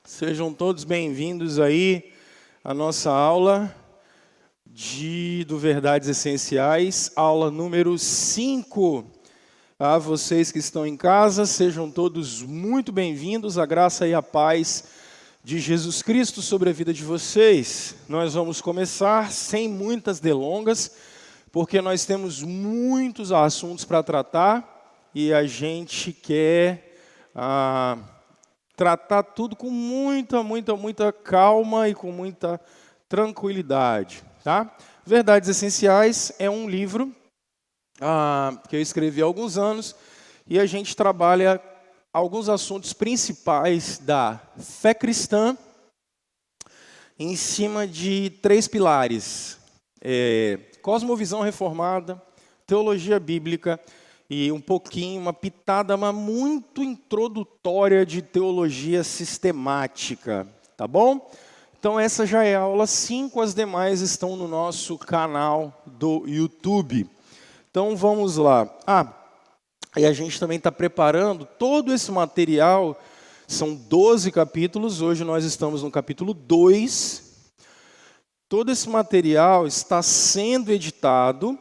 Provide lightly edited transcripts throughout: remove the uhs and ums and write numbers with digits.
Sejam todos bem-vindos aí à nossa aula do Verdades Essenciais, aula número 5. A vocês que estão em casa, sejam todos muito bem-vindos, a graça e a paz de Jesus Cristo sobre a vida de vocês. Nós vamos começar sem muitas delongas, porque nós temos muitos assuntos para tratar e a gente quer tratar tudo com muita calma e com muita tranquilidade, tá? Verdades Essenciais é um livro que eu escrevi há alguns anos e a gente trabalha alguns assuntos principais da fé cristã em cima de 3 pilares: cosmovisão reformada, teologia bíblica e uma pitada, mas muito introdutória de teologia sistemática, tá bom? Então essa já é a aula 5, as demais estão no nosso canal do YouTube. Então vamos lá. E a gente também está preparando todo esse material, são 12 capítulos, hoje nós estamos no capítulo 2. Todo esse material está sendo editado,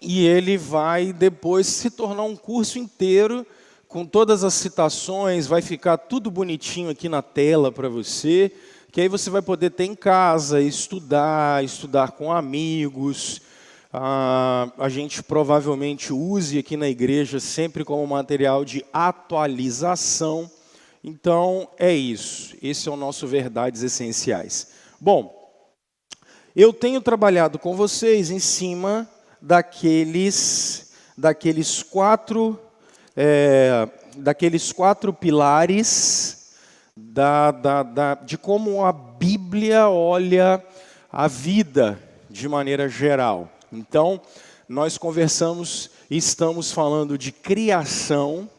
e ele vai depois se tornar um curso inteiro, com todas as citações, vai ficar tudo bonitinho aqui na tela para você, que aí você vai poder ter em casa, estudar com amigos. A gente provavelmente use aqui na igreja sempre como material de atualização. Então, é isso. Esse é o nosso Verdades Essenciais. Bom, eu tenho trabalhado com vocês em cima daqueles 4 pilares de como a Bíblia olha a vida de maneira geral. Então, nós conversamos e estamos falando de criação,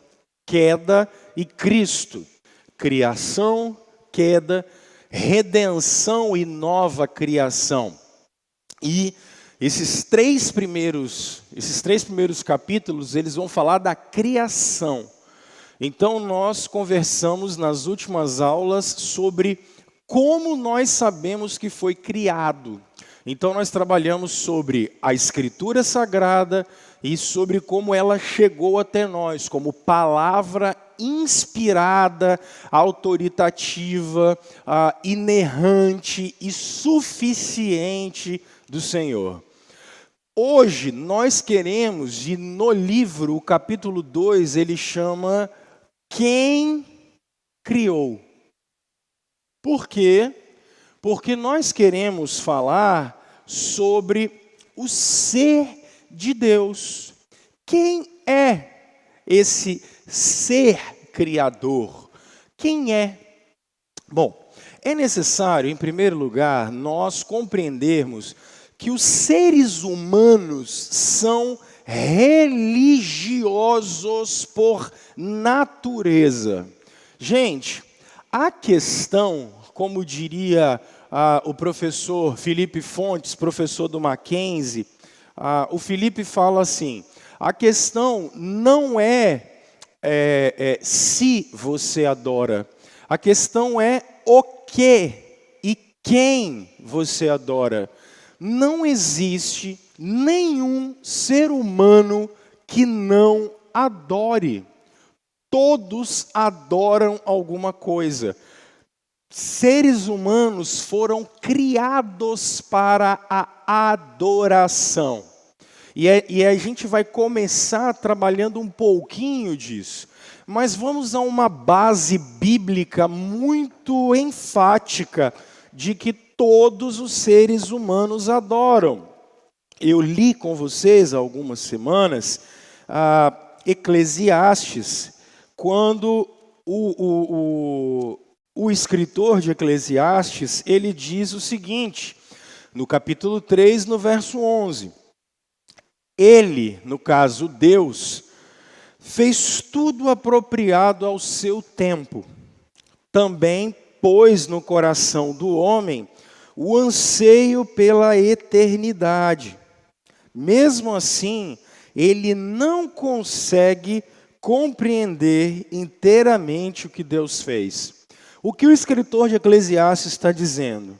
queda e Cristo. Criação, queda, redenção e nova criação. E esses três primeiros capítulos, eles vão falar da criação. Então, nós conversamos nas últimas aulas sobre como nós sabemos que foi criado. Então, nós trabalhamos sobre a Escritura Sagrada e sobre como ela chegou até nós, como palavra inspirada, autoritativa, inerrante e suficiente do Senhor. Hoje, nós queremos, e no livro, o capítulo 2, ele chama Quem Criou. Por quê? Porque nós queremos falar sobre o ser de Deus. Quem é esse ser criador? Quem é? Bom, é necessário, em primeiro lugar, nós compreendermos que os seres humanos são religiosos por natureza. Gente, a questão, como diria o professor Felipe Fontes, professor do Mackenzie, o Felipe fala assim: a questão não é se você adora, a questão é o que e quem você adora. Não existe nenhum ser humano que não adore. Todos adoram alguma coisa. Seres humanos foram criados para a adoração. E a gente vai começar trabalhando um pouquinho disso. Mas vamos a uma base bíblica muito enfática de que todos os seres humanos adoram. Eu li com vocês há algumas semanas Eclesiastes, quando o escritor de Eclesiastes, ele diz o seguinte, no capítulo 3, no verso 11. Ele, no caso Deus, fez tudo apropriado ao seu tempo. Também pôs no coração do homem o anseio pela eternidade. Mesmo assim, ele não consegue compreender inteiramente o que Deus fez. O que o escritor de Eclesiastes está dizendo?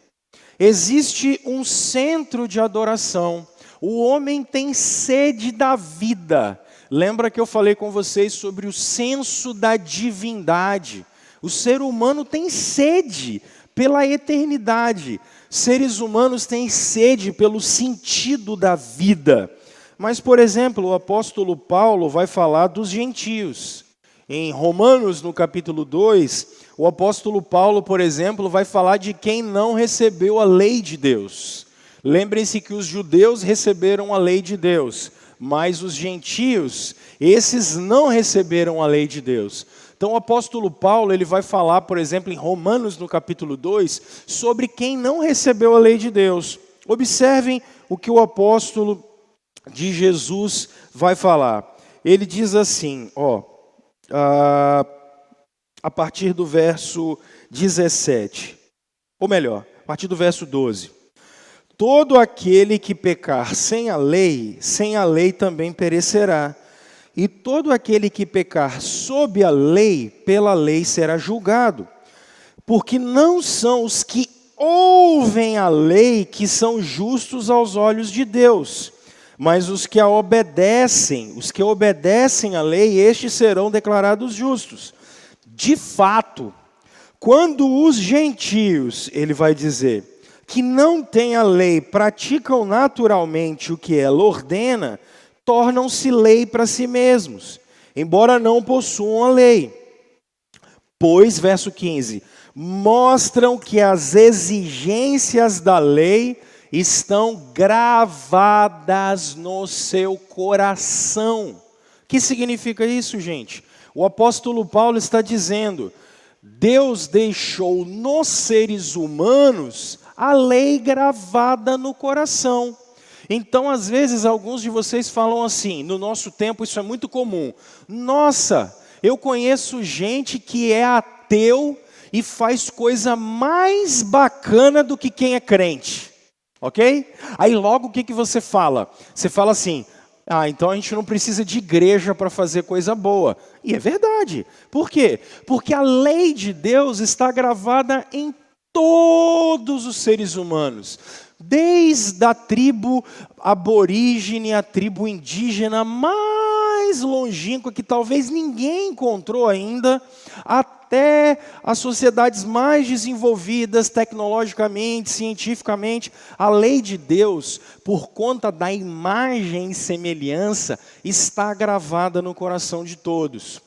Existe um centro de adoração. O homem tem sede da vida. Lembra que eu falei com vocês sobre o senso da divindade? O ser humano tem sede pela eternidade. Seres humanos têm sede pelo sentido da vida. Mas, por exemplo, o apóstolo Paulo vai falar dos gentios. Em Romanos, no capítulo 2, o apóstolo Paulo, por exemplo, vai falar de quem não recebeu a lei de Deus. Lembrem-se que os judeus receberam a lei de Deus, mas os gentios, esses não receberam a lei de Deus. Então o apóstolo Paulo, ele vai falar, por exemplo, em Romanos, no capítulo 2, sobre quem não recebeu a lei de Deus. Observem o que o apóstolo de Jesus vai falar. Ele diz assim, a partir do verso 17, ou melhor, a partir do verso 12. Todo aquele que pecar sem a lei também perecerá. E todo aquele que pecar sob a lei, pela lei será julgado. Porque não são os que ouvem a lei que são justos aos olhos de Deus, mas os que a obedecem, à lei, estes serão declarados justos. De fato, quando os gentios, ele vai dizer, que não têm a lei, praticam naturalmente o que ela ordena, tornam-se lei para si mesmos, embora não possuam a lei. Pois, verso 15, mostram que as exigências da lei estão gravadas no seu coração. O que significa isso, gente? O apóstolo Paulo está dizendo, Deus deixou nos seres humanos a lei gravada no coração. Então, às vezes, alguns de vocês falam assim, no nosso tempo isso é muito comum. Nossa, eu conheço gente que é ateu e faz coisa mais bacana do que quem é crente. Ok? Aí logo o que você fala? Você fala assim, então a gente não precisa de igreja para fazer coisa boa. E é verdade. Por quê? Porque a lei de Deus está gravada em todos os seres humanos. Desde a tribo aborígene, a tribo indígena mais longínqua, que talvez ninguém encontrou ainda, até as sociedades mais desenvolvidas tecnologicamente, cientificamente, a lei de Deus, por conta da imagem e semelhança, está gravada no coração de todos.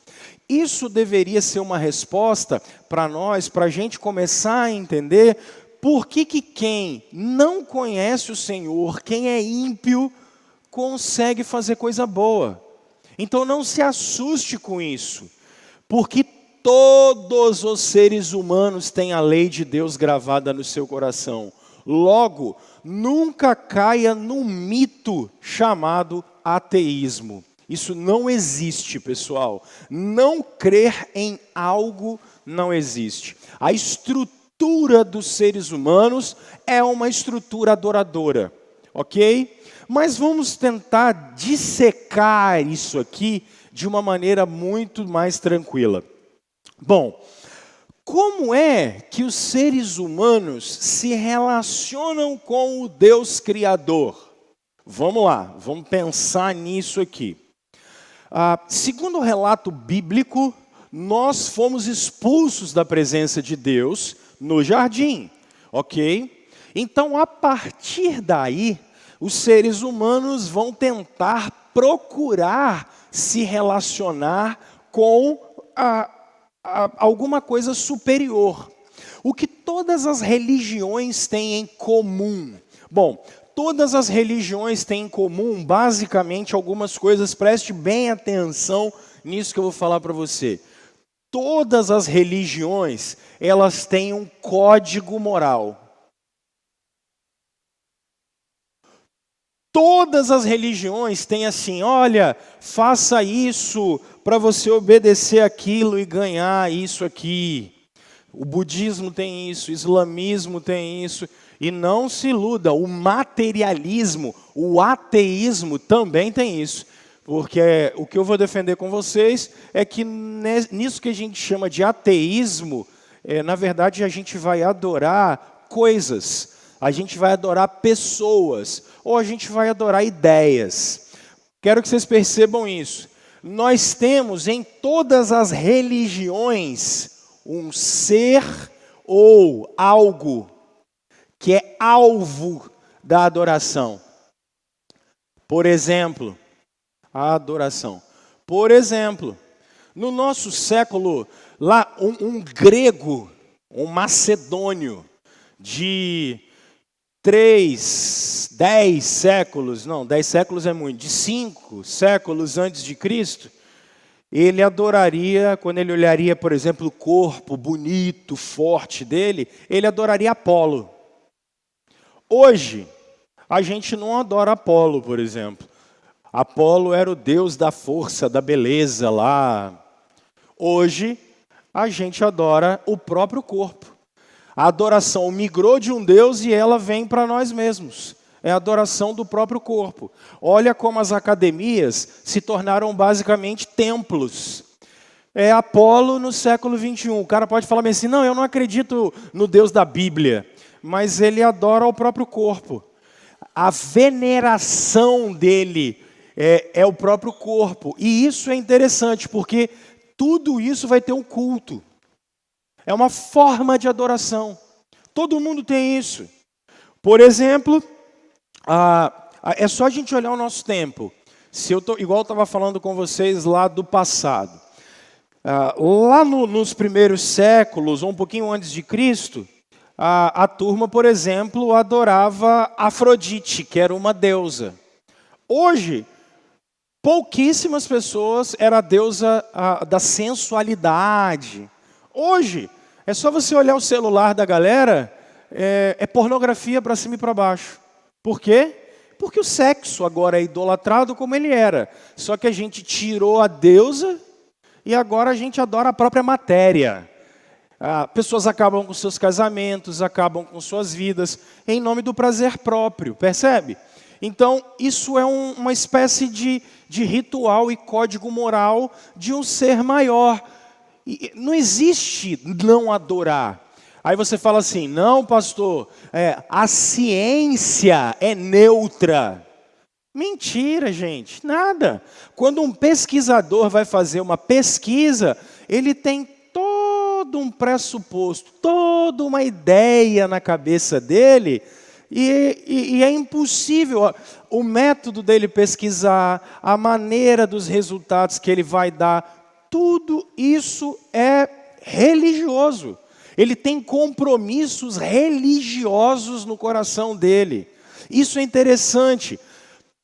Isso deveria ser uma resposta para nós, para a gente começar a entender por que quem não conhece o Senhor, quem é ímpio, consegue fazer coisa boa. Então não se assuste com isso, porque todos os seres humanos têm a lei de Deus gravada no seu coração. Logo, nunca caia num mito chamado ateísmo. Isso não existe, pessoal. Não crer em algo não existe. A estrutura dos seres humanos é uma estrutura adoradora, ok? Mas vamos tentar dissecar isso aqui de uma maneira muito mais tranquila. Bom, como é que os seres humanos se relacionam com o Deus Criador? Vamos lá, vamos pensar nisso aqui. Segundo o relato bíblico, nós fomos expulsos da presença de Deus no jardim, ok? Então, a partir daí, os seres humanos vão tentar procurar se relacionar com alguma coisa superior. O que todas as religiões têm em comum? Bom, todas as religiões têm em comum, basicamente, algumas coisas. Preste bem atenção nisso que eu vou falar para você. Todas as religiões, elas têm um código moral. Todas as religiões têm assim, olha, faça isso para você obedecer aquilo e ganhar isso aqui. O budismo tem isso, o islamismo tem isso. E não se iluda, o materialismo, o ateísmo também tem isso. Porque o que eu vou defender com vocês é que nisso que a gente chama de ateísmo, na verdade, a gente vai adorar coisas, a gente vai adorar pessoas, ou a gente vai adorar ideias. Quero que vocês percebam isso. Nós temos em todas as religiões um ser ou algo que é alvo da adoração. Por exemplo, a adoração. Por exemplo, no nosso século, lá um grego, um macedônio, de 10 séculos, não, 10 séculos é muito, de 5 séculos antes de Cristo, ele adoraria, quando ele olharia, por exemplo, o corpo bonito, forte dele, ele adoraria Apolo. Hoje, a gente não adora Apolo, por exemplo. Apolo era o deus da força, da beleza lá. Hoje, a gente adora o próprio corpo. A adoração migrou de um deus e ela vem para nós mesmos. É a adoração do próprio corpo. Olha como as academias se tornaram basicamente templos. É Apolo no século 21. O cara pode falar assim, não, eu não acredito no Deus da Bíblia, mas ele adora o próprio corpo. A veneração dele é o próprio corpo. E isso é interessante, porque tudo isso vai ter um culto. É uma forma de adoração. Todo mundo tem isso. Por exemplo, é só a gente olhar o nosso tempo. Igual eu estava falando com vocês lá do passado. Lá nos primeiros séculos, ou um pouquinho antes de Cristo, a turma, por exemplo, adorava Afrodite, que era uma deusa. Hoje, pouquíssimas pessoas eram a deusa da sensualidade. Hoje, é só você olhar o celular da galera, é pornografia para cima e para baixo. Por quê? Porque o sexo agora é idolatrado como ele era. Só que a gente tirou a deusa e agora a gente adora a própria matéria. Pessoas acabam com seus casamentos, acabam com suas vidas, em nome do prazer próprio, percebe? Então, isso é uma espécie de ritual e código moral de um ser maior. E não existe não adorar. Aí você fala assim, não, pastor, a ciência é neutra. Mentira, gente, nada. Quando um pesquisador vai fazer uma pesquisa, ele tem todo um pressuposto, toda uma ideia na cabeça dele, e é impossível. O método dele pesquisar, a maneira dos resultados que ele vai dar, tudo isso é religioso. Ele tem compromissos religiosos no coração dele. Isso é interessante.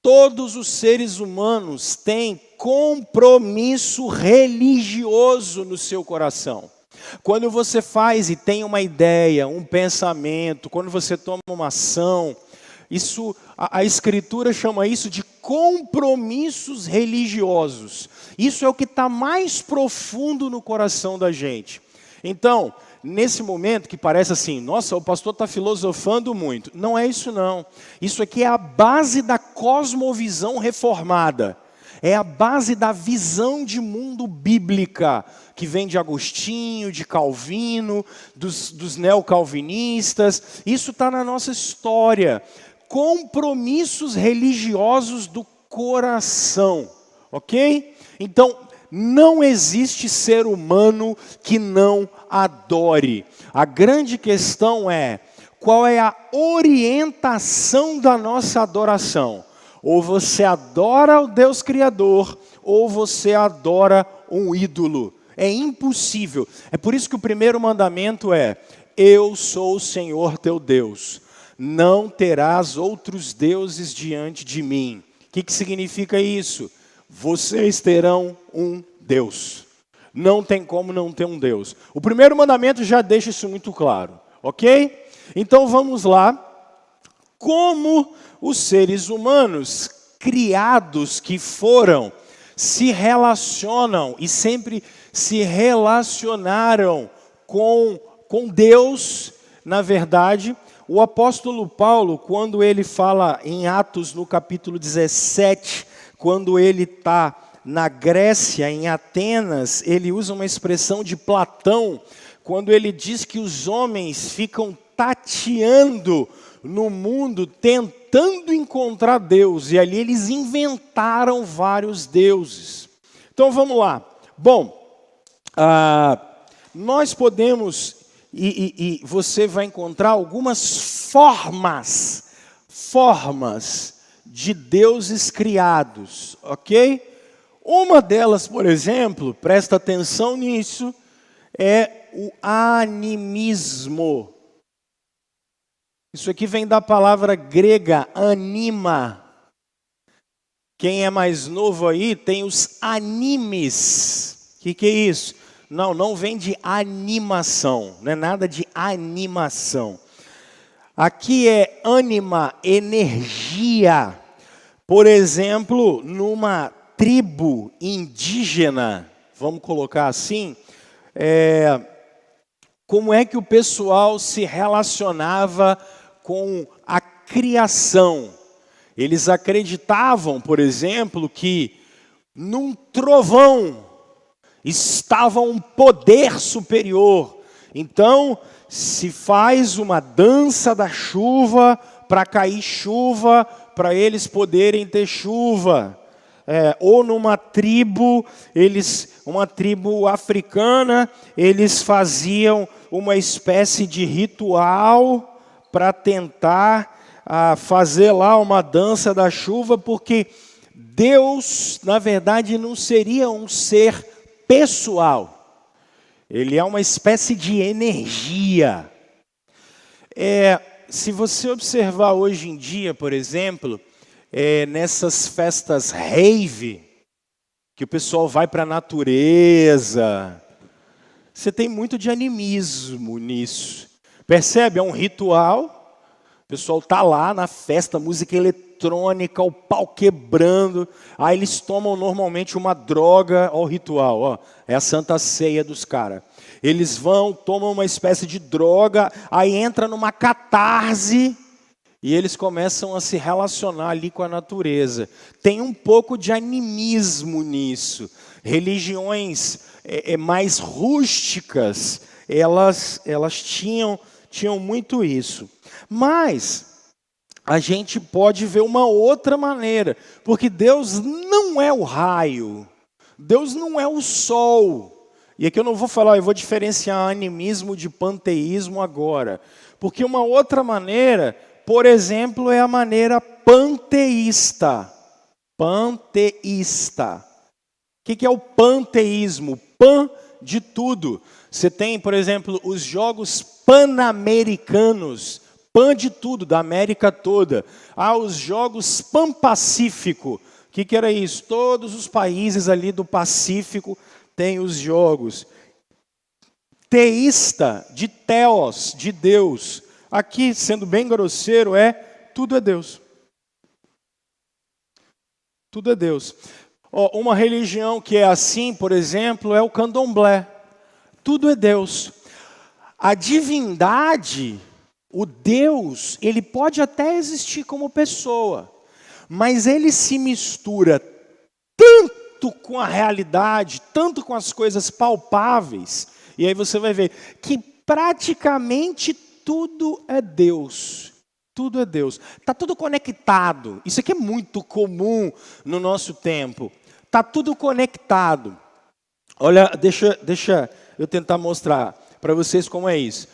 Todos os seres humanos têm compromisso religioso no seu coração. Quando você faz e tem uma ideia, um pensamento, quando você toma uma ação, a Escritura chama isso de compromissos religiosos. Isso é o que está mais profundo no coração da gente. Então, nesse momento que parece assim, nossa, o pastor está filosofando muito. Não é isso não. Isso aqui é a base da cosmovisão reformada. É a base da visão de mundo bíblica, que vem de Agostinho, de Calvino, dos neocalvinistas. Isso está na nossa história. Compromissos religiosos do coração, ok? Então, não existe ser humano que não adore. A grande questão é, qual é a orientação da nossa adoração? Ou você adora o Deus Criador, ou você adora um ídolo. É impossível. É por isso que o primeiro mandamento é, eu sou o Senhor teu Deus. Não terás outros deuses diante de mim. O que significa isso? Vocês terão um Deus. Não tem como não ter um Deus. O primeiro mandamento já deixa isso muito claro, ok? Então vamos lá. Como os seres humanos criados que foram, se relacionam e sempre se relacionaram com Deus, na verdade. O apóstolo Paulo, quando ele fala em Atos no capítulo 17, quando ele está na Grécia, em Atenas, ele usa uma expressão de Platão, quando ele diz que os homens ficam tateando no mundo, tentando encontrar Deus, e ali eles inventaram vários deuses. Então vamos lá. Bom, nós podemos, e você vai encontrar algumas formas de deuses criados, ok? Uma delas, por exemplo, presta atenção nisso, é o animismo. Isso aqui vem da palavra grega, anima. Quem é mais novo aí tem os animes. O que é isso? Não vem de animação, não é nada de animação. Aqui é ânima, energia. Por exemplo, numa tribo indígena, vamos colocar assim, como é que o pessoal se relacionava com a criação? Eles acreditavam, por exemplo, que num trovão estava um poder superior. Então, se faz uma dança da chuva para cair chuva, para eles poderem ter chuva. Ou numa tribo, uma tribo africana, eles faziam uma espécie de ritual para tentar fazer lá uma dança da chuva, porque Deus, na verdade, não seria um ser pessoal. Ele é uma espécie de energia. Se você observar hoje em dia, por exemplo, nessas festas rave, que o pessoal vai para a natureza, você tem muito de animismo nisso. Percebe? É um ritual, o pessoal está lá na festa, música eletrônica, o pau quebrando, aí eles tomam normalmente uma droga, ó o ritual, ó, é a Santa Ceia dos caras. Eles vão, tomam uma espécie de droga, aí entra numa catarse, e eles começam a se relacionar ali com a natureza. Tem um pouco de animismo nisso. Religiões mais rústicas, elas tinham muito isso. Mas a gente pode ver uma outra maneira, porque Deus não é o raio, Deus não é o sol. E aqui eu não vou falar, eu vou diferenciar animismo de panteísmo agora. Porque uma outra maneira, por exemplo, é a maneira panteísta. Panteísta. O que é o panteísmo? Pan de tudo. Você tem, por exemplo, os Jogos Pan-Americanos. Pan de tudo, da América toda. Os Jogos Pan-Pacífico. O que era isso? Todos os países ali do Pacífico têm os jogos. Teísta, de Theos, de Deus. Aqui, sendo bem grosseiro, tudo é Deus. Tudo é Deus. Uma religião que é assim, por exemplo, é o candomblé. Tudo é Deus. A divindade, o Deus, ele pode até existir como pessoa, mas ele se mistura tanto com a realidade, tanto com as coisas palpáveis, e aí você vai ver que praticamente tudo é Deus. Tudo é Deus. Está tudo conectado. Isso aqui é muito comum no nosso tempo. Está tudo conectado. Olha, deixa eu tentar mostrar para vocês como é isso.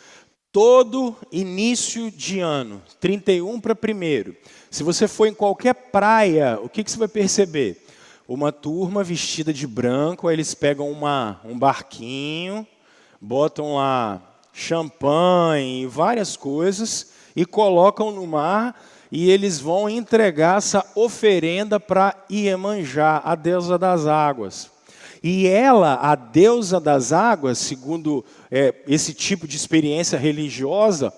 Todo início de ano, 31 para 1º, se você for em qualquer praia, o que você vai perceber? Uma turma vestida de branco, aí eles pegam um barquinho, botam lá champanhe, várias coisas, e colocam no mar, e eles vão entregar essa oferenda para Iemanjá, a deusa das águas. E ela, a deusa das águas, segundo esse tipo de experiência religiosa,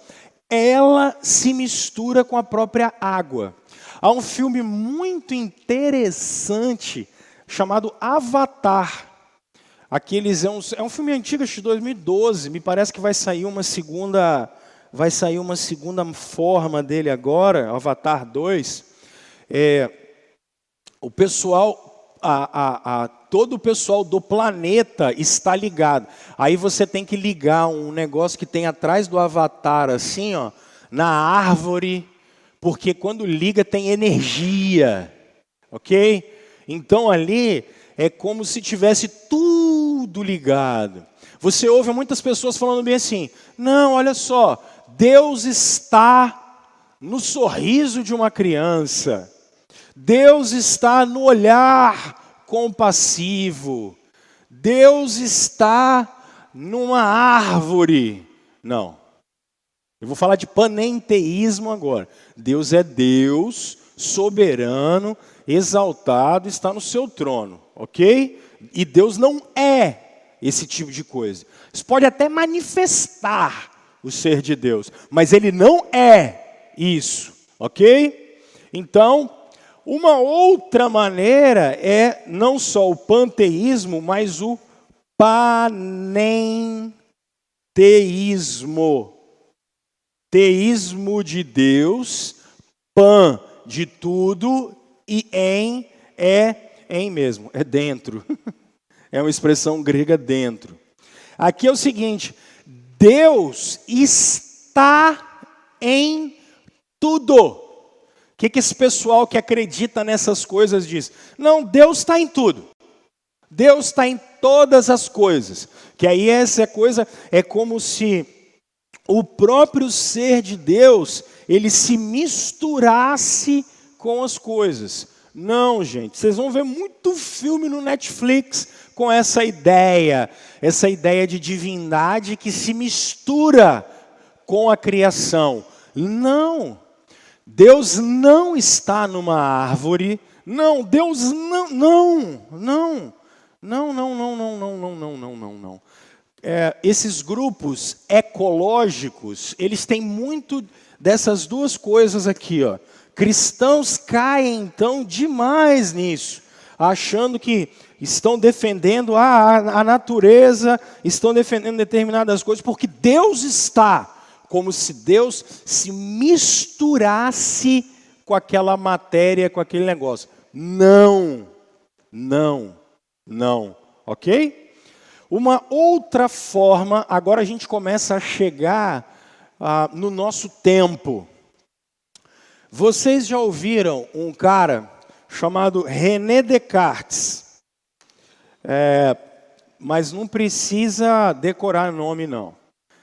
ela se mistura com a própria água. Há um filme muito interessante chamado Avatar. É um filme antigo, acho de 2012, me parece que vai sair uma segunda forma dele agora, Avatar 2. O pessoal todo o pessoal do planeta está ligado. Aí você tem que ligar um negócio que tem atrás do avatar, assim, ó, na árvore, porque quando liga tem energia, ok? Então ali é como se tivesse tudo ligado. Você ouve muitas pessoas falando bem assim, não, olha só, Deus está no sorriso de uma criança. Deus está no olhar compassivo. Deus está numa árvore. Não. Eu vou falar de panenteísmo agora. Deus é Deus, soberano, exaltado, está no seu trono, ok? E Deus não é esse tipo de coisa. Isso pode até manifestar o ser de Deus, mas ele não é isso, ok? Então, uma outra maneira é não só o panteísmo, mas o panenteísmo. Teísmo de Deus, pan de tudo e em é em mesmo, é dentro. É uma expressão grega dentro. Aqui é o seguinte, Deus está em tudo. O que esse pessoal que acredita nessas coisas diz? Não, Deus está em tudo. Deus está em todas as coisas. Que aí essa coisa é como se o próprio ser de Deus, ele se misturasse com as coisas. Não, gente, vocês vão ver muito filme no Netflix com essa ideia de divindade que se mistura com a criação. Não, Deus não está numa árvore. Não, Deus não. Esses grupos ecológicos, eles têm muito dessas duas coisas aqui, ó. Cristãos caem então demais nisso, achando que estão defendendo a natureza, estão defendendo determinadas coisas, porque Deus está, como se Deus se misturasse com aquela matéria, com aquele negócio. Não, ok? Uma outra forma, agora a gente começa a chegar no nosso tempo. Vocês já ouviram um cara chamado René Descartes? Mas não precisa decorar nome, não.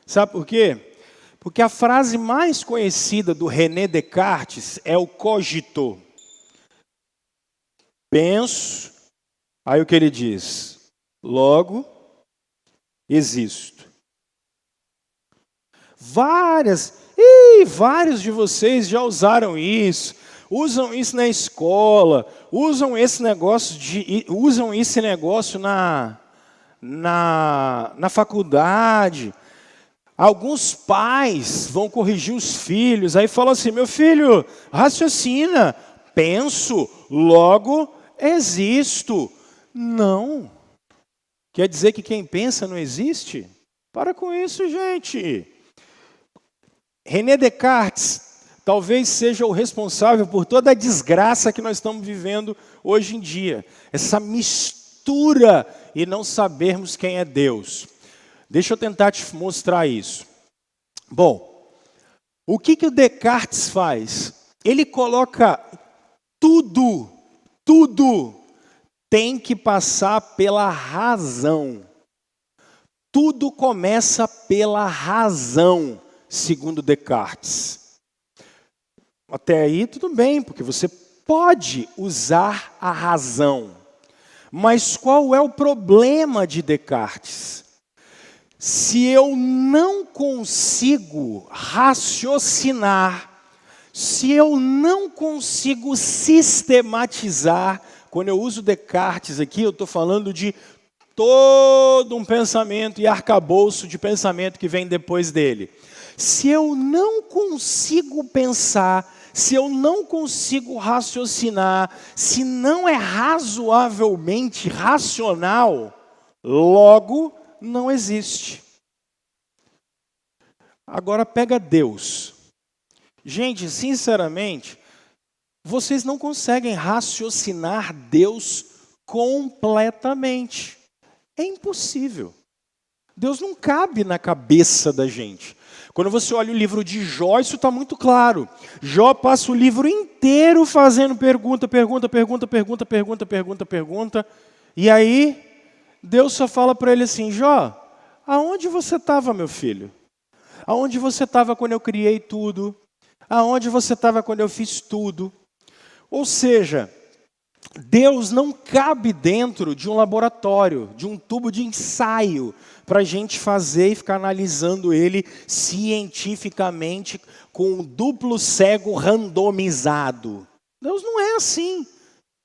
Sabe por quê? Porque a frase mais conhecida do René Descartes é o cogito. Penso, aí o que ele diz? Logo, existo. Vários de vocês já usaram isso, usam isso na escola, usam esse negócio na faculdade. Alguns pais vão corrigir os filhos, aí falam assim, meu filho, raciocina, penso, logo existo. Não. Quer dizer que quem pensa não existe? Para com isso, gente. René Descartes talvez seja o responsável por toda a desgraça que nós estamos vivendo hoje em dia. Essa mistura e não sabermos quem é Deus. Deixa eu tentar te mostrar isso. Bom, o que o Descartes faz? Ele coloca tudo tem que passar pela razão. Tudo começa pela razão, segundo Descartes. Até aí tudo bem, porque você pode usar a razão. Mas qual é o problema de Descartes? Se eu não consigo raciocinar, se eu não consigo sistematizar, quando eu uso Descartes aqui, eu estou falando de todo um pensamento e arcabouço de pensamento que vem depois dele. Se eu não consigo pensar, se eu não consigo raciocinar, se não é razoavelmente racional, logo não existe. Agora pega Deus. Gente, sinceramente, vocês não conseguem raciocinar Deus completamente. É impossível. Deus não cabe na cabeça da gente. Quando você olha o livro de Jó, isso está muito claro. Jó passa o livro inteiro fazendo pergunta. E aí, Deus só fala para ele assim, Jó, aonde você estava, meu filho? Aonde você estava quando eu criei tudo? Aonde você estava quando eu fiz tudo? Ou seja, Deus não cabe dentro de um laboratório, de um tubo de ensaio, para a gente fazer e ficar analisando ele cientificamente com um duplo cego randomizado. Deus não é assim.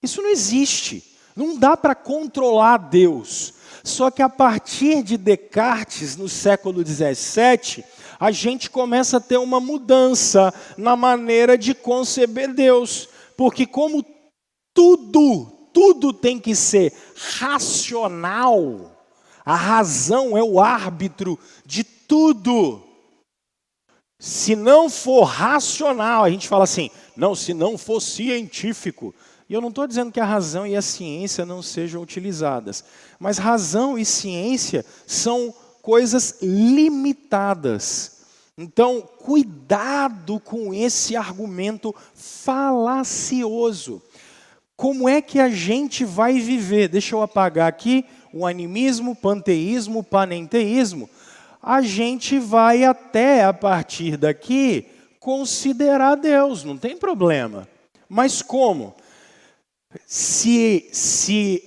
Isso não existe. Não dá para controlar Deus. Só que a partir de Descartes, no século XVII, a gente começa a ter uma mudança na maneira de conceber Deus. Porque como tudo tem que ser racional, a razão é o árbitro de tudo. Se não for racional, a gente fala assim, não, se não for científico. E eu não estou dizendo que a razão e a ciência não sejam utilizadas. Mas razão e ciência são coisas limitadas. Então, cuidado com esse argumento falacioso. Como é que a gente vai viver? Deixa eu apagar aqui o animismo, panteísmo, panenteísmo. A gente vai até, a partir daqui, considerar Deus, não tem problema. Mas como? Se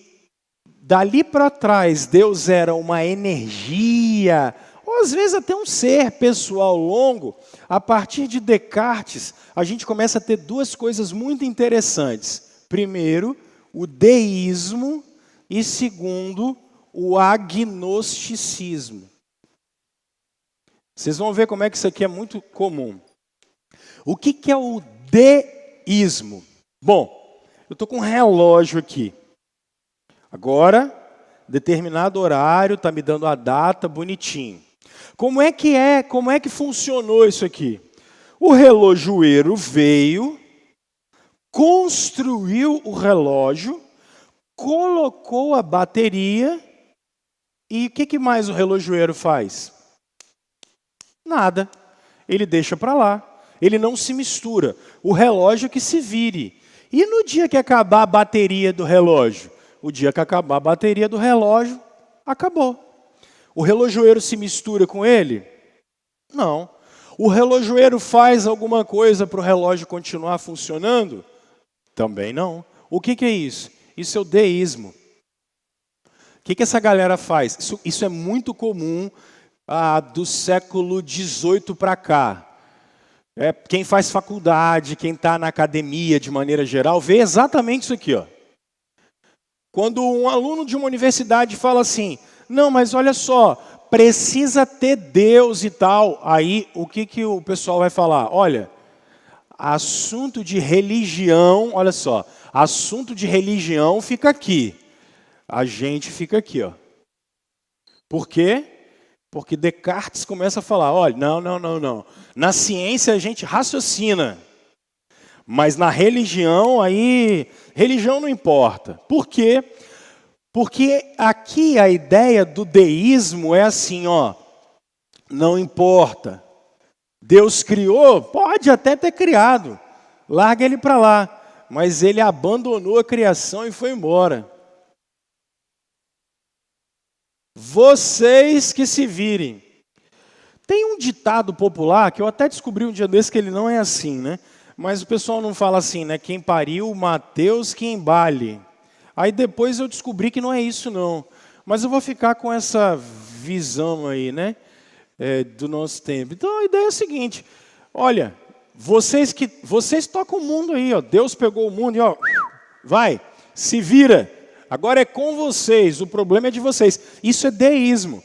dali para trás Deus era uma energia, ou às vezes até um ser pessoal longo, a partir de Descartes, a gente começa a ter duas coisas muito interessantes. Primeiro, o deísmo e segundo, o agnosticismo. Vocês vão ver como é que isso aqui é muito comum. O que é o deísmo? Bom, eu estou com um relógio aqui. Agora, determinado horário, está me dando a data bonitinho. Como é que funcionou isso aqui? O relojoeiro veio, construiu o relógio, colocou a bateria e o que mais o relojoeiro faz? Nada. Ele deixa para lá. Ele não se mistura. O relógio que se vire. E no dia que acabar a bateria do relógio? O dia que acabar a bateria do relógio, acabou. O relojoeiro se mistura com ele? Não. O relojoeiro faz alguma coisa para o relógio continuar funcionando? Também não. O que é isso? Isso é o deísmo. O que essa galera faz? Isso é muito comum do século XVIII para cá. Quem faz faculdade, quem está na academia de maneira geral, vê exatamente isso aqui. Ó. Quando um aluno de uma universidade fala assim, não, mas olha só, precisa ter Deus e tal. Aí, o que o pessoal vai falar? Olha, assunto de religião, olha só, assunto de religião fica aqui. A gente fica aqui, ó. Por quê? Porque Descartes começa a falar, olha, não. Na ciência a gente raciocina. Mas na religião, aí, religião não importa. Por quê? Porque aqui a ideia do deísmo é assim, ó, não importa. Deus criou, pode até ter criado, larga ele para lá. Mas ele abandonou a criação e foi embora. Vocês que se virem. Tem um ditado popular, que eu até descobri um dia desse que ele não é assim, né? Mas o pessoal não fala assim, né? Quem pariu, Mateus que embale. Aí depois eu descobri que não é isso não. Mas eu vou ficar com essa visão aí, né? Do nosso tempo. Então a ideia é a seguinte, olha, vocês tocam o mundo aí, ó. Deus pegou o mundo e ó, vai, se vira. Agora é com vocês, o problema é de vocês. Isso é deísmo.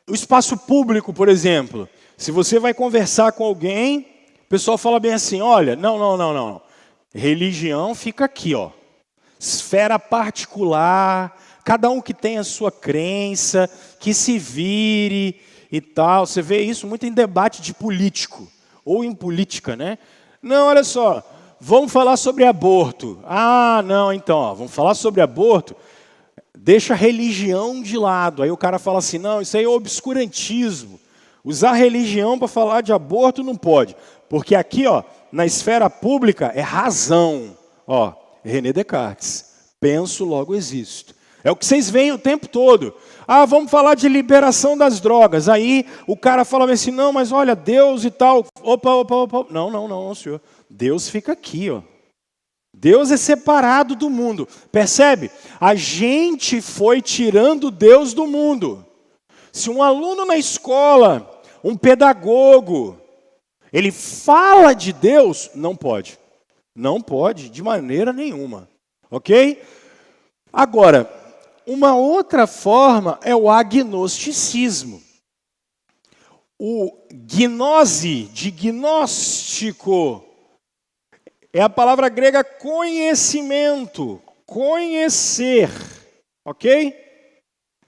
O espaço público, por exemplo, se você vai conversar com alguém, o pessoal fala bem assim, olha, não. Religião fica aqui, ó. Esfera particular, cada um que tem a sua crença, que se vire e tal. Você vê isso muito em debate de político, ou em política, né? Não, olha só, vamos falar sobre aborto. Ah, não, então, ó, vamos falar sobre aborto. Deixa a religião de lado. Aí o cara fala assim, não, isso aí é obscurantismo. Usar religião para falar de aborto não pode. Porque aqui, ó, na esfera pública, é razão. Ó, René Descartes. Penso, logo existo. É o que vocês veem o tempo todo. Ah, vamos falar de liberação das drogas. Aí o cara fala assim, não, mas olha, Deus e tal. Opa. Não, senhor. Deus fica aqui, ó. Deus é separado do mundo. Percebe? A gente foi tirando Deus do mundo. Se um aluno na escola, um pedagogo, ele fala de Deus, não pode. Não pode, de maneira nenhuma. Ok? Agora, uma outra forma é o agnosticismo. O gnose, de gnóstico, é a palavra grega conhecimento, conhecer, ok?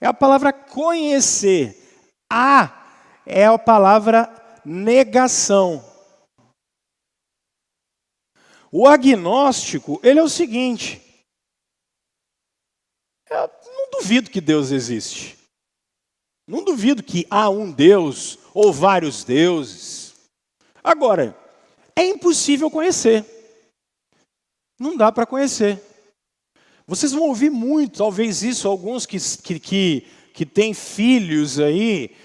É a palavra conhecer. A é a palavra negação. O agnóstico, ele é o seguinte, eu não duvido que Deus existe. Não duvido que há um Deus ou vários deuses. Agora, é impossível conhecer. Não dá para conhecer. Vocês vão ouvir muito, talvez isso, alguns que têm filhos aí,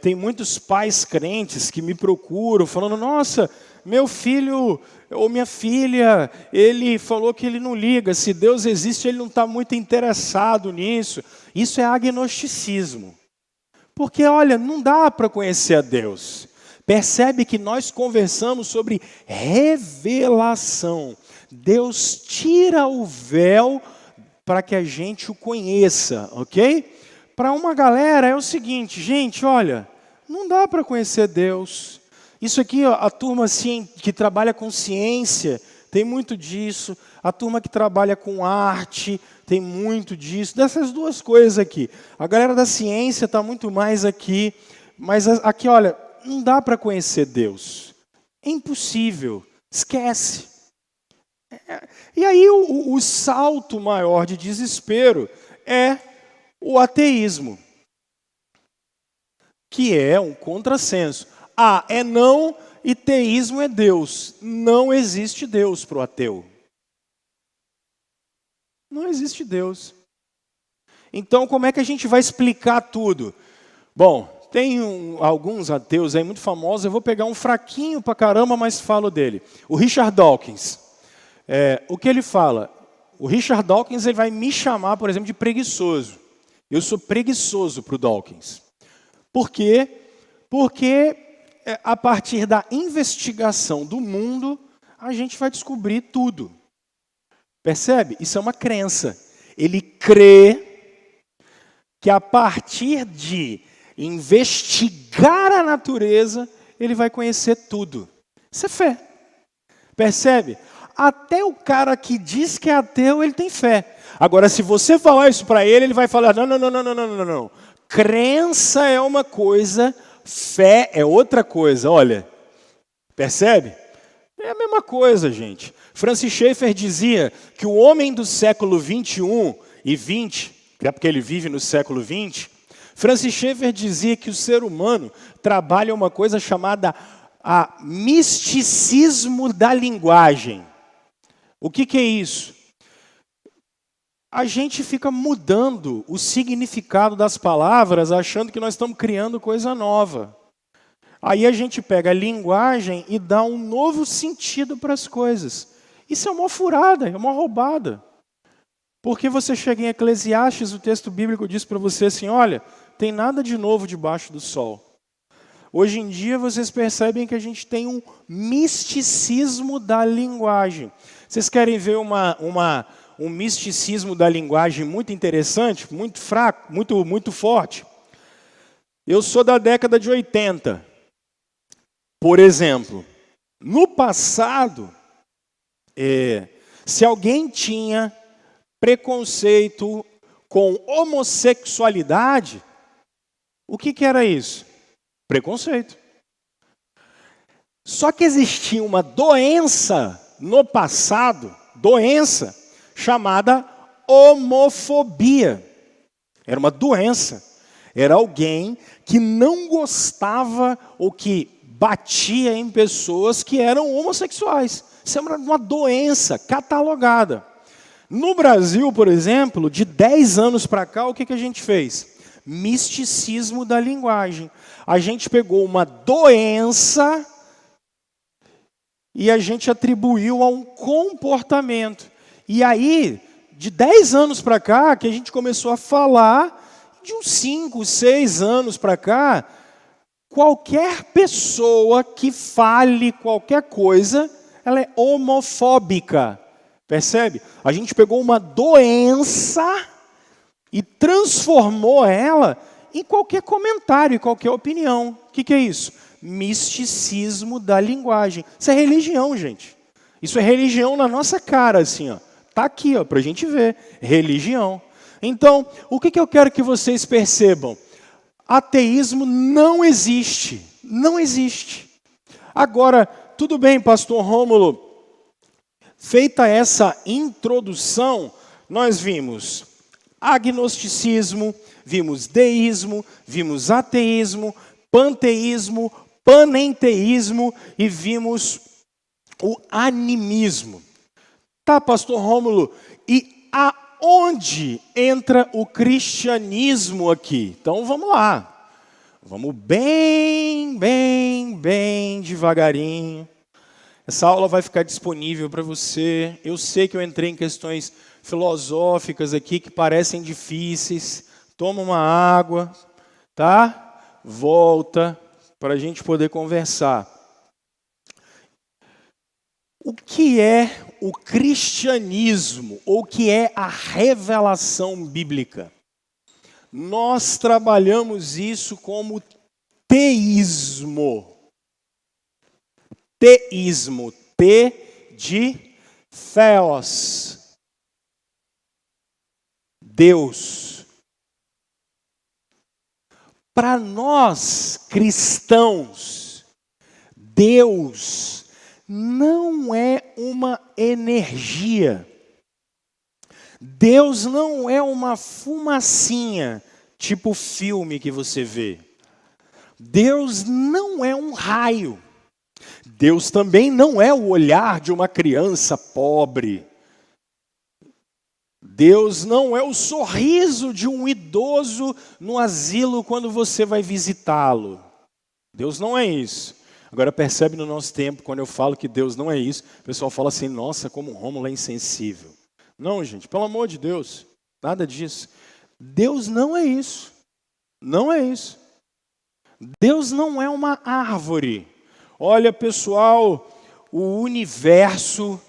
tem muitos pais crentes que me procuram, falando, nossa, meu filho ou minha filha, ele falou que ele não liga, se Deus existe, ele não está muito interessado nisso. Isso é agnosticismo. Porque, olha, não dá para conhecer a Deus. Percebe que nós conversamos sobre revelação. Deus tira o véu para que a gente o conheça, ok? Para uma galera é o seguinte, gente, olha, não dá para conhecer Deus. Isso aqui, ó, a turma assim, que trabalha com ciência, tem muito disso. A turma que trabalha com arte, tem muito disso. Dessas duas coisas aqui. A galera da ciência está muito mais aqui. Mas aqui, olha, não dá para conhecer Deus. É impossível. Esquece. E aí o salto maior de desespero é o ateísmo, que é um contrassenso. A é não e teísmo é Deus. Não existe Deus para o ateu. Não existe Deus. Então, como é que a gente vai explicar tudo? Bom, tem alguns ateus aí muito famosos, eu vou pegar um fraquinho pra caramba, mas falo dele. O Richard Dawkins. O que ele fala? O Richard Dawkins ele vai me chamar, por exemplo, de preguiçoso. Eu sou preguiçoso para o Dawkins. Por quê? Porque a partir da investigação do mundo, a gente vai descobrir tudo. Percebe? Isso é uma crença. Ele crê que a partir de investigar a natureza, ele vai conhecer tudo. Isso é fé. Percebe? Até o cara que diz que é ateu, ele tem fé. Agora, se você falar isso para ele, ele vai falar, não. Crença é uma coisa, fé é outra coisa. Olha, percebe? É a mesma coisa, gente. Francis Schaeffer dizia que o homem do século 21 e 20, que é porque ele vive no século 20, Francis Schaeffer dizia que o ser humano trabalha uma coisa chamada a misticismo da linguagem. O que é isso? A gente fica mudando o significado das palavras, achando que nós estamos criando coisa nova. Aí a gente pega a linguagem e dá um novo sentido para as coisas. Isso é uma furada, é uma roubada. Porque você chega em Eclesiastes, o texto bíblico diz para você assim, olha, tem nada de novo debaixo do sol. Hoje em dia vocês percebem que a gente tem um misticismo da linguagem. Vocês querem ver um misticismo da linguagem muito interessante, muito fraco, muito forte? Eu sou da década de 80. Por exemplo, no passado, se alguém tinha preconceito com homossexualidade, o que era isso? Preconceito. Só que existia uma doença no passado, doença, chamada homofobia. Era uma doença. Era alguém que não gostava ou que batia em pessoas que eram homossexuais. Isso era uma doença catalogada. No Brasil, por exemplo, de 10 anos para cá, o que a gente fez? Misticismo da linguagem. A gente pegou uma doença e a gente atribuiu a um comportamento. E aí, de 10 anos para cá, que a gente começou a falar, de uns 5, 6 anos para cá, qualquer pessoa que fale qualquer coisa, ela é homofóbica. Percebe? A gente pegou uma doença e transformou ela em qualquer comentário, em qualquer opinião. O que é isso? Misticismo da linguagem. Isso é religião, gente. Isso é religião na nossa cara, assim, ó. Tá aqui, ó, para a gente ver. Religião. Então, o que eu quero que vocês percebam? Ateísmo não existe. Não existe. Agora, tudo bem, pastor Rômulo. Feita essa introdução, nós vimos agnosticismo, vimos deísmo, vimos ateísmo, panteísmo, panenteísmo e vimos o animismo. Tá, pastor Rômulo, e aonde entra o cristianismo aqui? Então vamos lá. Vamos bem devagarinho. Essa aula vai ficar disponível para você. Eu sei que eu entrei em questões filosóficas aqui que parecem difíceis. Toma uma água, tá? Volta para a gente poder conversar. O que é o cristianismo? Ou o que é a revelação bíblica? Nós trabalhamos isso como teísmo. Teísmo, T de Theos, Deus. Para nós cristãos, Deus não é uma energia. Deus não é uma fumacinha, tipo filme que você vê. Deus não é um raio. Deus também não é o olhar de uma criança pobre. Deus não é o sorriso de um idoso no asilo quando você vai visitá-lo. Deus não é isso. Agora percebe no nosso tempo, quando eu falo que Deus não é isso, o pessoal fala assim, nossa, como o Rômulo é insensível. Não, gente, pelo amor de Deus, nada disso. Deus não é isso. Não é isso. Deus não é uma árvore. Olha, pessoal, o universo,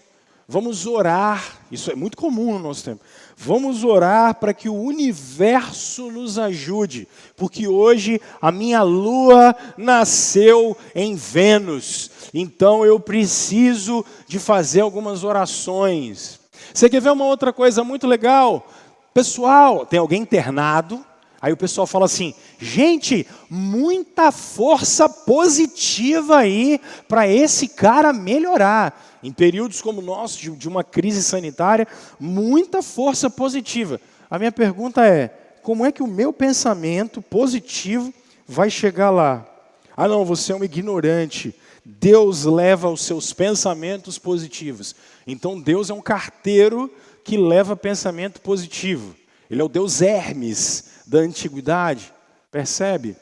vamos orar, isso é muito comum no nosso tempo, vamos orar para que o universo nos ajude, porque hoje a minha lua nasceu em Vênus, então eu preciso de fazer algumas orações. Você quer ver uma outra coisa muito legal? Pessoal, tem alguém internado, aí o pessoal fala assim, gente, muita força positiva aí para esse cara melhorar. Em períodos como o nosso, de uma crise sanitária, muita força positiva. A minha pergunta é, como é que o meu pensamento positivo vai chegar lá? Ah não, você é um ignorante. Deus leva os seus pensamentos positivos. Então Deus é um carteiro que leva pensamento positivo. Ele é o Deus Hermes da antiguidade, percebe?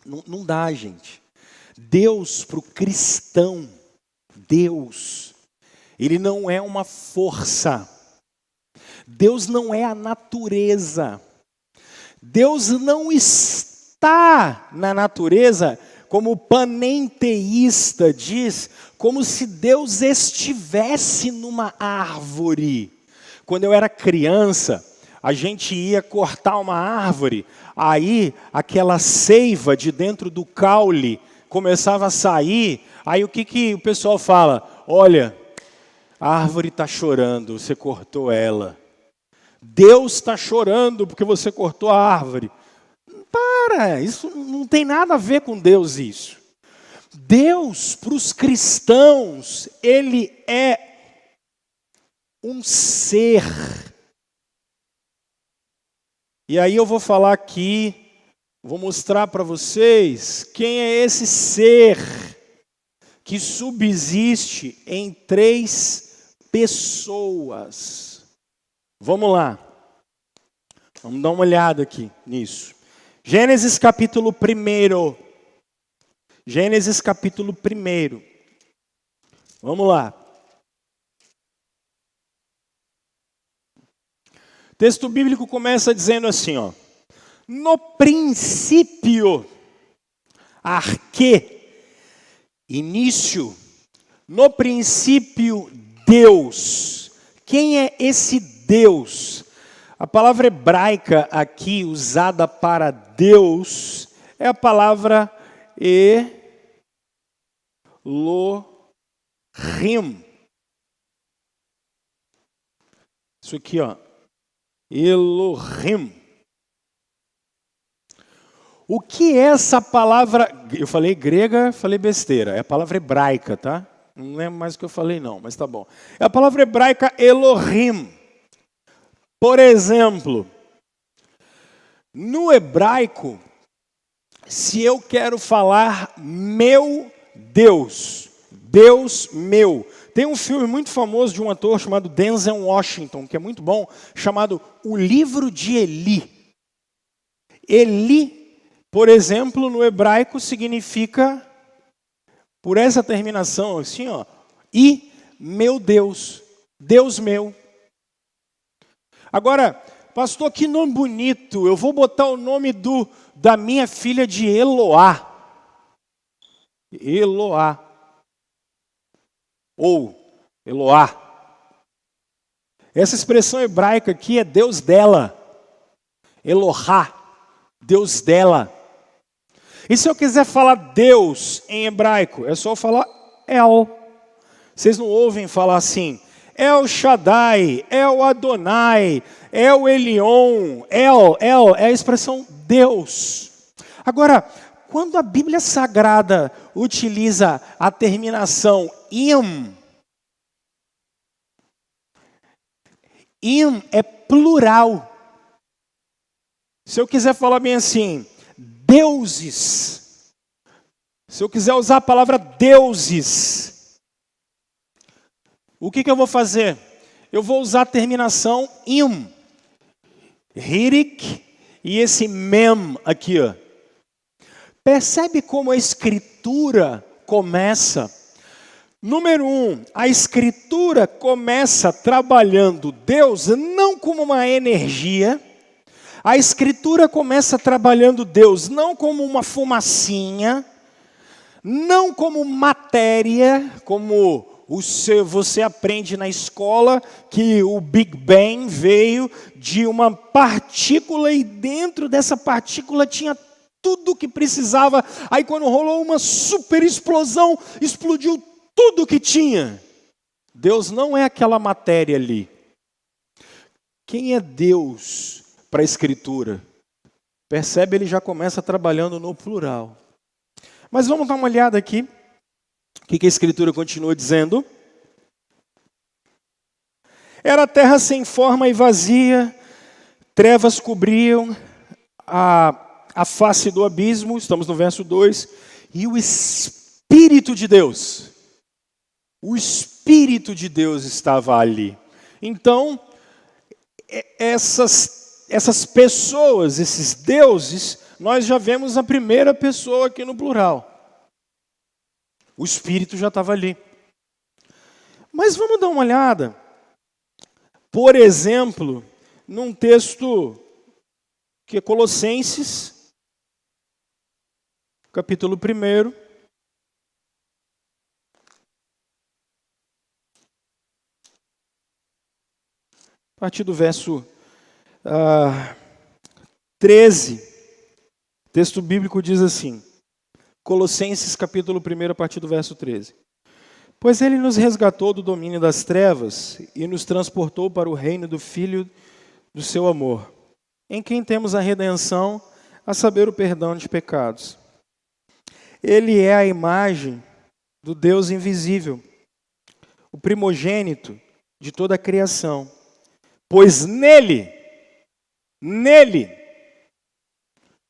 Não dá, gente. Deus para o cristão, Deus, Ele não é uma força. Deus não é a natureza. Deus não está na natureza, como o panenteísta diz, como se Deus estivesse numa árvore. Quando eu era criança, a gente ia cortar uma árvore, aí aquela seiva de dentro do caule começava a sair, aí o que o pessoal fala? Olha, a árvore está chorando, você cortou ela. Deus está chorando porque você cortou a árvore. Para, isso não tem nada a ver com Deus isso. Deus, para os cristãos, Ele é um ser. E aí eu vou falar aqui, vou mostrar para vocês quem é esse ser que subsiste em 3 pessoas. Vamos lá. Vamos dar uma olhada aqui nisso. Gênesis capítulo 1. Gênesis capítulo 1. Vamos lá. O texto bíblico começa dizendo assim, ó. No princípio, arque, início. No princípio, Deus. Quem é esse Deus? A palavra hebraica aqui usada para Deus é a palavra Elohim. Isso aqui, ó. Elohim. O que é essa palavra? Eu falei grega, falei besteira. É a palavra hebraica, tá? Não lembro mais o que eu falei não, mas tá bom. É a palavra hebraica Elohim. Por exemplo, no hebraico, se eu quero falar meu Deus, Deus meu. Tem um filme muito famoso de um ator chamado Denzel Washington, que é muito bom, chamado O Livro de Eli. Eli, por exemplo, no hebraico significa, por essa terminação assim, ó, e meu Deus, Deus meu. Agora, pastor, que nome bonito, eu vou botar o nome da minha filha de Eloá. Eloá. Ou Eloá. Essa expressão hebraica aqui é Deus dela. Elohá, Deus dela. E se eu quiser falar Deus em hebraico, é só falar El. Vocês não ouvem falar assim, El Shaddai, El Adonai, El Elyon, El é a expressão Deus. Agora, quando a Bíblia Sagrada utiliza a terminação im é plural. Se eu quiser falar bem assim, deuses. Se eu quiser usar a palavra deuses, o que eu vou fazer? Eu vou usar a terminação im. Hirik e esse mem aqui, ó. Percebe como a escritura começa? Número 1, a escritura começa trabalhando Deus não como uma energia. A escritura começa trabalhando Deus não como uma fumacinha, não como matéria, como você aprende na escola que o Big Bang veio de uma partícula e dentro dessa partícula tinha tudo o que precisava. Aí quando rolou uma super explosão, explodiu tudo o que tinha. Deus não é aquela matéria ali. Quem é Deus para a Escritura? Percebe, ele já começa trabalhando no plural. Mas vamos dar uma olhada aqui. O que a Escritura continua dizendo? Era a terra sem forma e vazia, trevas cobriam a face do abismo, estamos no verso 2, e o Espírito de Deus estava ali. Então, essas pessoas, esses deuses, nós já vemos a primeira pessoa aqui no plural. O Espírito já estava ali. Mas vamos dar uma olhada, por exemplo, num texto que é Colossenses, capítulo 1. A partir do verso 13, o texto bíblico diz assim, Colossenses capítulo 1, a partir do verso 13. Pois ele nos resgatou do domínio das trevas e nos transportou para o reino do Filho do seu amor, em quem temos a redenção, a saber, o perdão de pecados. Ele é a imagem do Deus invisível, o primogênito de toda a criação. Pois nele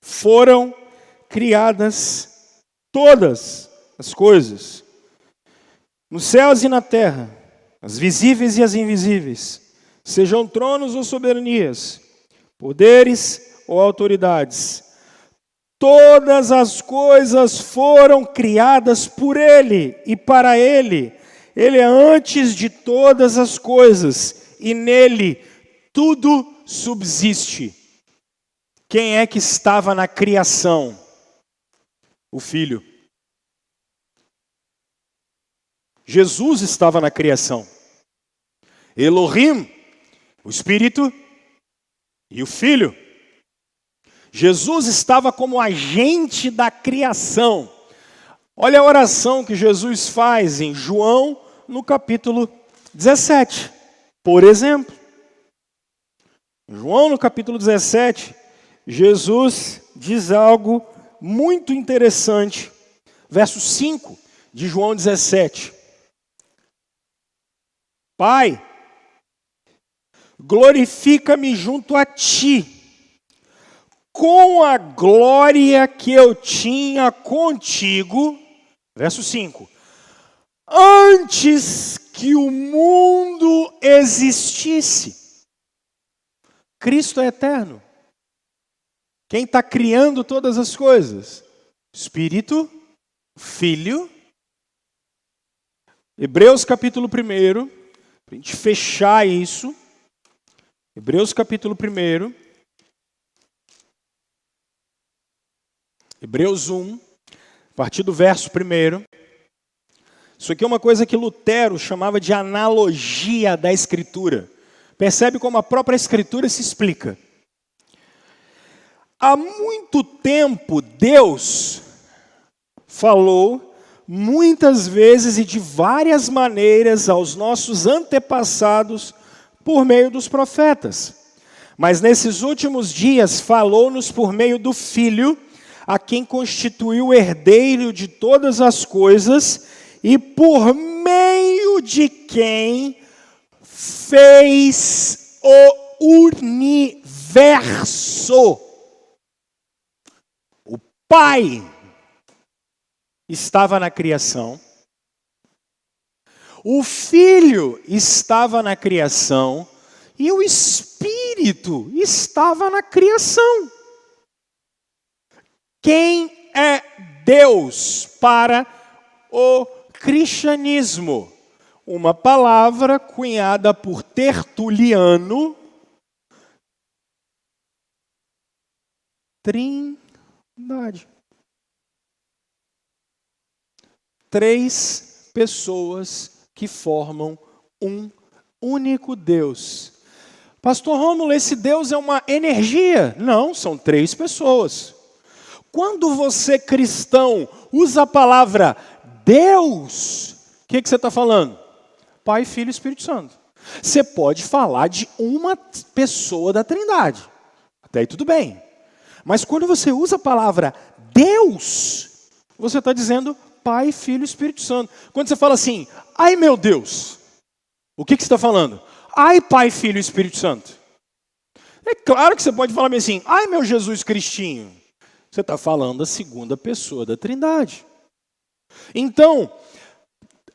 foram criadas todas as coisas, nos céus e na terra, as visíveis e as invisíveis, sejam tronos ou soberanias, poderes ou autoridades. Todas as coisas foram criadas por Ele e para Ele. Ele é antes de todas as coisas e nele tudo subsiste. Quem é que estava na criação? O Filho. Jesus estava na criação. Elohim, o Espírito e o Filho. Jesus estava como agente da criação. Olha a oração que Jesus faz em João, no capítulo 17. Por exemplo, João, no capítulo 17, Jesus diz algo muito interessante. Verso 5 de João 17. Pai, glorifica-me junto a ti, com a glória que eu tinha contigo, verso 5, antes que o mundo existisse. Cristo é eterno. Quem está criando todas as coisas? Espírito, Filho. Hebreus capítulo 1, para a gente fechar isso. Hebreus capítulo 1. Hebreus 1, a partir do verso 1. Isso aqui é uma coisa que Lutero chamava de analogia da Escritura. Percebe como a própria Escritura se explica. Há muito tempo Deus falou muitas vezes e de várias maneiras aos nossos antepassados por meio dos profetas. Mas nesses últimos dias falou-nos por meio do Filho, a quem constituiu o herdeiro de todas as coisas e por meio de quem fez o universo. O Pai estava na criação, o Filho estava na criação e o Espírito estava na criação. Quem é Deus para o cristianismo? Uma palavra cunhada por Tertuliano, Trindade. 3 pessoas que formam um único Deus. Pastor Rômulo, esse Deus é uma energia? Não, são 3 pessoas. Quando você, cristão, usa a palavra Deus, o que você está falando? Pai, Filho e Espírito Santo. Você pode falar de uma pessoa da Trindade. Até aí tudo bem. Mas quando você usa a palavra Deus, você está dizendo Pai, Filho e Espírito Santo. Quando você fala assim, ai meu Deus, o que você está falando? Ai Pai, Filho e Espírito Santo. É claro que você pode falar assim, ai meu Jesus Cristinho. Você está falando a segunda pessoa da Trindade. Então,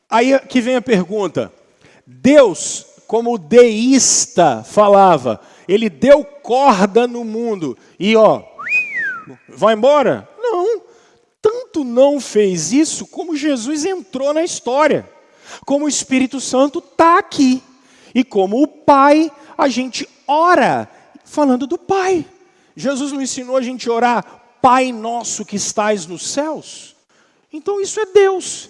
aí que vem a pergunta. Deus, como o deísta falava, ele deu corda no mundo e vai embora? Não. Tanto não fez isso como Jesus entrou na história. Como o Espírito Santo está aqui. E como o Pai, a gente ora falando do Pai. Jesus não ensinou a gente a orar, Pai nosso que estais nos céus? Então isso é Deus.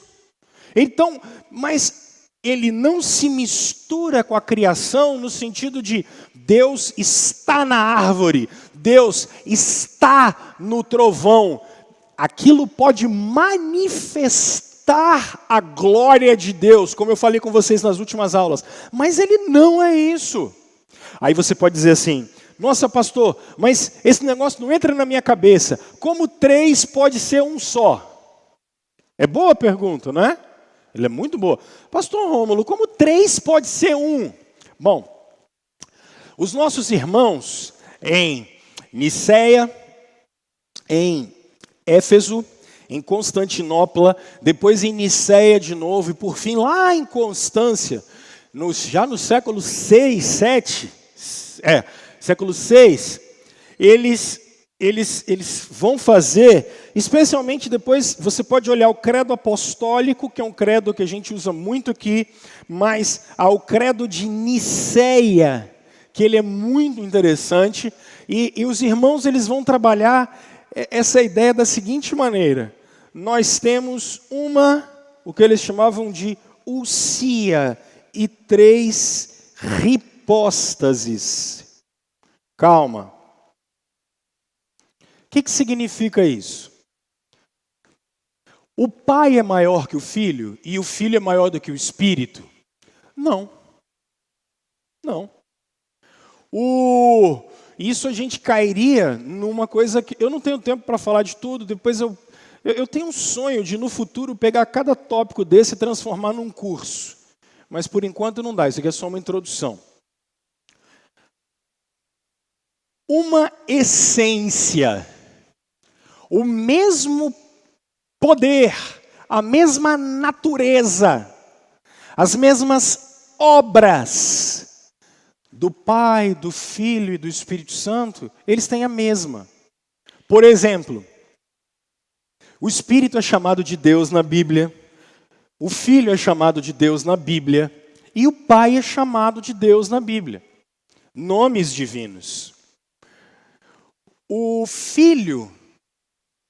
Então, mas ele não se mistura com a criação no sentido de Deus está na árvore, Deus está no trovão. Aquilo pode manifestar a glória de Deus, como eu falei com vocês nas últimas aulas. Mas ele não é isso. Aí você pode dizer assim, nossa pastor, mas esse negócio não entra na minha cabeça. Como 3 pode ser um só? É boa a pergunta, não é? Ela é muito boa. Pastor Rômulo, como 3 pode ser 1? Bom, os nossos irmãos em Niceia, em Éfeso, em Constantinopla, depois em Niceia de novo, e por fim lá em Constância, já no século 6, 7, século 6, eles vão fazer, especialmente depois, você pode olhar o credo apostólico, que é um credo que a gente usa muito aqui, mas ao credo de Niceia, que ele é muito interessante, e os irmãos eles vão trabalhar essa ideia da seguinte maneira: nós temos o que eles chamavam de ousia e 3 hipóstases. Calma. O que significa isso? O pai é maior que o filho e o filho é maior do que o espírito? Não. Não. Isso a gente cairia numa coisa que eu não tenho tempo para falar de tudo, depois eu tenho um sonho de no futuro pegar cada tópico desse e transformar num curso. Mas por enquanto não dá, isso aqui é só uma introdução. Uma essência, o mesmo poder, a mesma natureza, as mesmas obras do Pai, do Filho e do Espírito Santo, eles têm a mesma. Por exemplo, o Espírito é chamado de Deus na Bíblia, o Filho é chamado de Deus na Bíblia e o Pai é chamado de Deus na Bíblia. Nomes divinos. O Filho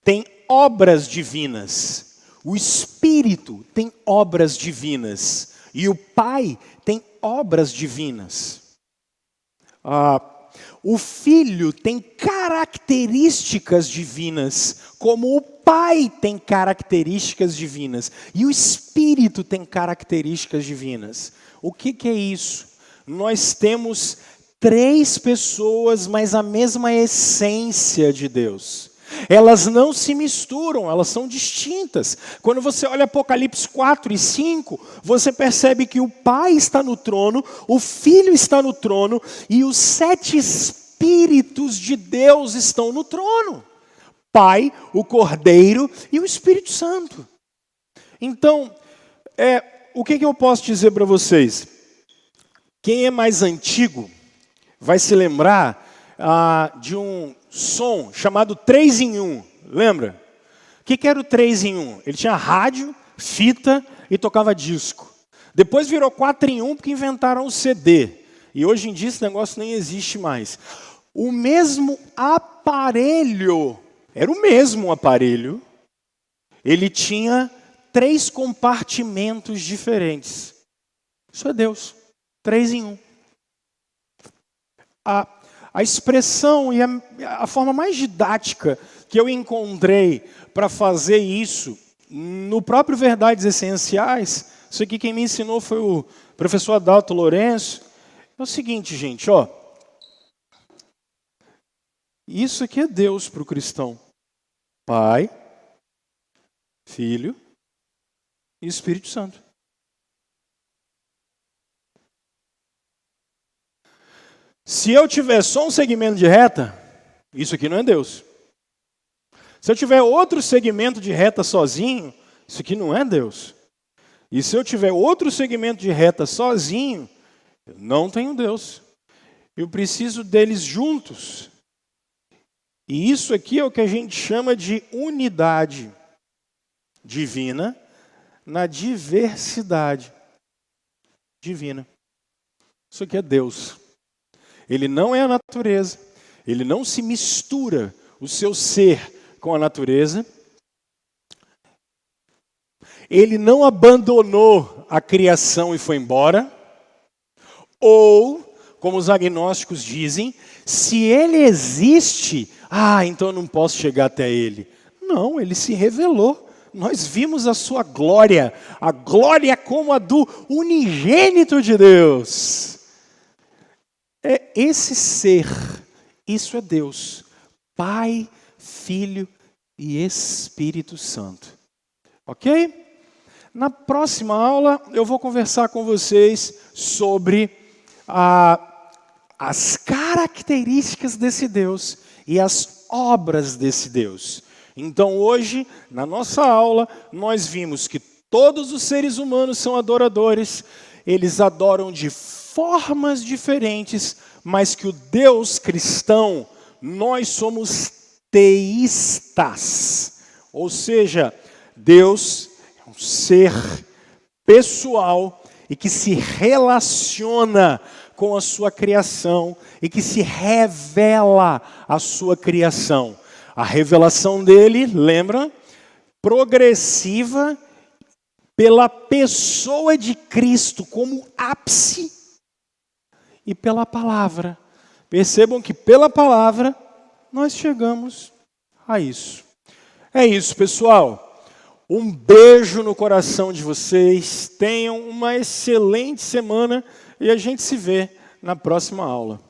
tem obras divinas, o Espírito tem obras divinas e o Pai tem obras divinas. O Filho tem características divinas, como o Pai tem características divinas, e o Espírito tem características divinas. O que é isso? Nós temos 3 pessoas, mas a mesma essência de Deus. Elas não se misturam, elas são distintas. Quando você olha Apocalipse 4 e 5, você percebe que o Pai está no trono, o Filho está no trono e os 7 Espíritos de Deus estão no trono. Pai, o Cordeiro e o Espírito Santo. Então, o que eu posso dizer para vocês? Quem é mais antigo vai se lembrar de um som chamado 3 em 1, lembra? O que era o 3 em 1? Ele tinha rádio, fita e tocava disco. Depois virou 4 em 1 porque inventaram o CD. E hoje em dia esse negócio nem existe mais. O mesmo aparelho, era o mesmo aparelho, ele tinha 3 compartimentos diferentes. Isso é Deus, 3 em 1. A expressão e a forma mais didática que eu encontrei para fazer isso, no próprio Verdades Essenciais, isso aqui quem me ensinou foi o professor Adalto Lourenço, é o seguinte, gente, isso aqui é Deus para o cristão. Pai, Filho e Espírito Santo. Se eu tiver só um segmento de reta, isso aqui não é Deus. Se eu tiver outro segmento de reta sozinho, isso aqui não é Deus. E se eu tiver outro segmento de reta sozinho, eu não tenho Deus. Eu preciso deles juntos. E isso aqui é o que a gente chama de unidade divina na diversidade divina. Isso aqui é Deus. Ele não é a natureza, ele não se mistura o seu ser com a natureza. Ele não abandonou a criação e foi embora. Ou, como os agnósticos dizem, se ele existe, então eu não posso chegar até ele. Não, ele se revelou. Nós vimos a sua glória, a glória como a do unigênito de Deus. É esse ser, isso é Deus, Pai, Filho e Espírito Santo. Ok? Na próxima aula, eu vou conversar com vocês sobre as características desse Deus e as obras desse Deus. Então, hoje, na nossa aula, nós vimos que todos os seres humanos são adoradores, eles adoram de formas diferentes, mas que o Deus cristão, nós somos teístas. Ou seja, Deus é um ser pessoal e que se relaciona com a sua criação e que se revela a sua criação. A revelação dele, lembra? Progressiva pela pessoa de Cristo como ápice e pela palavra. Percebam que pela palavra nós chegamos a isso. É isso, pessoal. Um beijo no coração de vocês. Tenham uma excelente semana e a gente se vê na próxima aula.